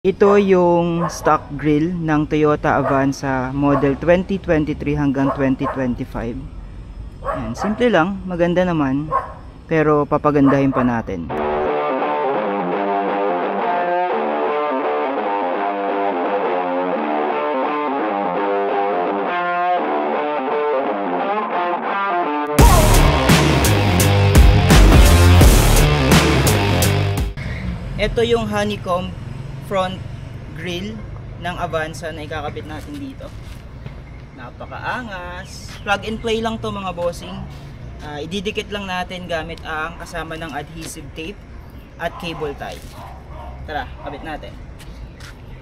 Ito yung stock grill ng Toyota Avanza model 2023 hanggang 2025. Yan, simple lang, maganda naman, pero papagandahin pa natin. Ito yung honeycomb front grill ng Avanza na ikakabit natin dito. Napakaangas. Plug and play lang to mga bossing. Ididikit lang natin gamit ang kasama ng adhesive tape at cable tie. Tara, kabit natin.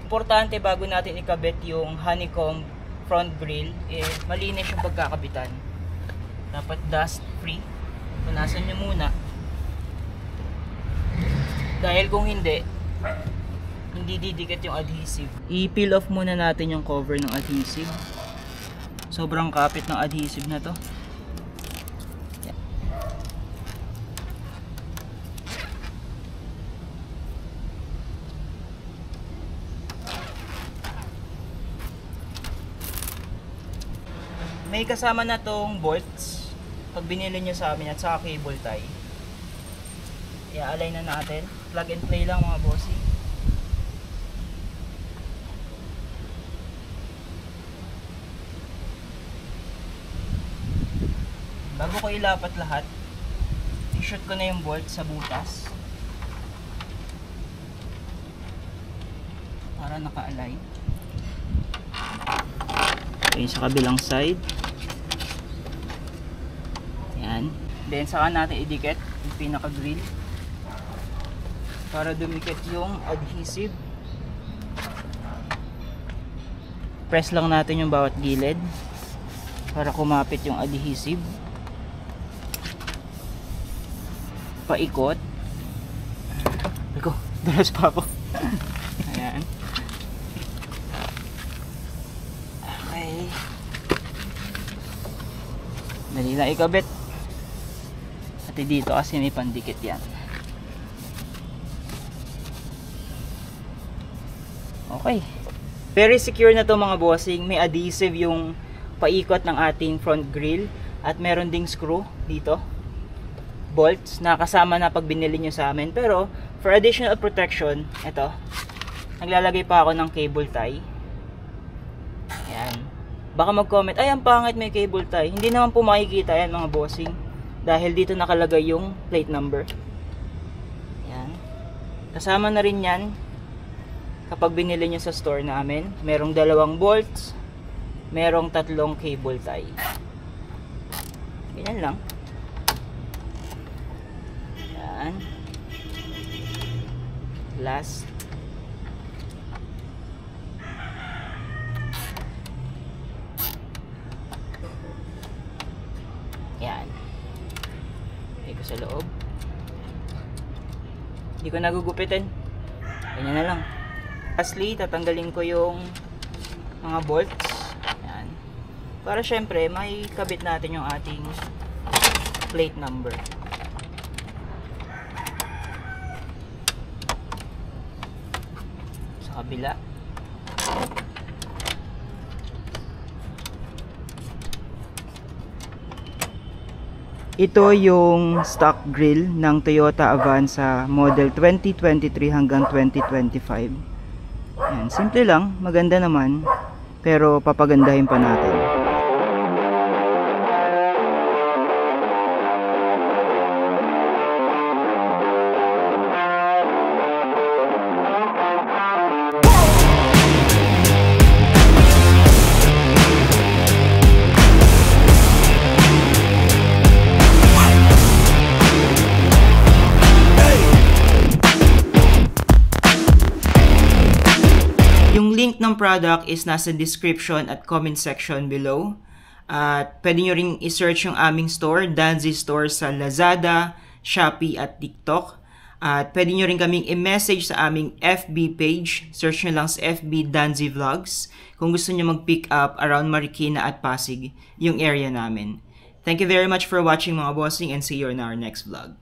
Importante bago natin ikabit yung honeycomb front grill, malinis yung pagkakabitan. Dapat dust free. Punasan nyo muna. Dahil kung hindi didikit yung adhesive. I-peel off muna natin yung cover ng adhesive. Sobrang kapit ng adhesive na to. Yan. May kasama na tong bolts pag binili nyo sa amin at saka cable tie. I-align na natin. Plug and play lang mga bossy. Bago ko ilapat lahat, i-shoot ko na yung bolt sa butas para naka-align. Okay, sa kabilang side. Yan. Then saka natin idikit yung pinaka-grill para dumikit yung adhesive. Press lang natin yung bawat gilid para kumapit yung adhesive. Paikot. Iko, dulas pa ako. Ayan. Okay. Dali lang ikabit. Pati dito kasi may pandikit yan. Okay. Very secure na to mga bossing. May adhesive yung paikot ng ating front grill. At meron ding screw dito. Bolts na kasama na pag binili nyo sa amin. Pero for additional protection, ito, naglalagay pa ako ng cable tie. Ayan. Baka mag-comment, ay ang pangit may cable tie. Hindi naman po makikita yan mga bossing, dahil dito nakalagay yung plate number. Ayan. Kasama na rin yan kapag binili nyo sa store namin. Merong 2 bolts, merong 3 cable tie. Ganyan lang. Last. Yan. Lagay ko sa loob. Hindi ko nagugupitin. Ganyan na lang. Lastly, tatanggalin ko yung mga bolts. Yan. Para syempre, may kabit natin yung ating plate number. Kabila. Ito yung stock grill ng Toyota Avanza model 2023 hanggang 2025. Yan, simple lang, maganda naman, pero papagandahin pa natin. Yung link ng product is nasa description at comment section below. At pwede nyo ring i-search yung aming store, Danzi Store, sa Lazada, Shopee at TikTok. At pwede nyo rin kaming i-message sa aming FB page. Search nyo lang sa FB Danzi Vlogs kung gusto nyo mag-pick up around Marikina at Pasig, yung area namin. Thank you very much for watching mga bossing, and see you in our next vlog.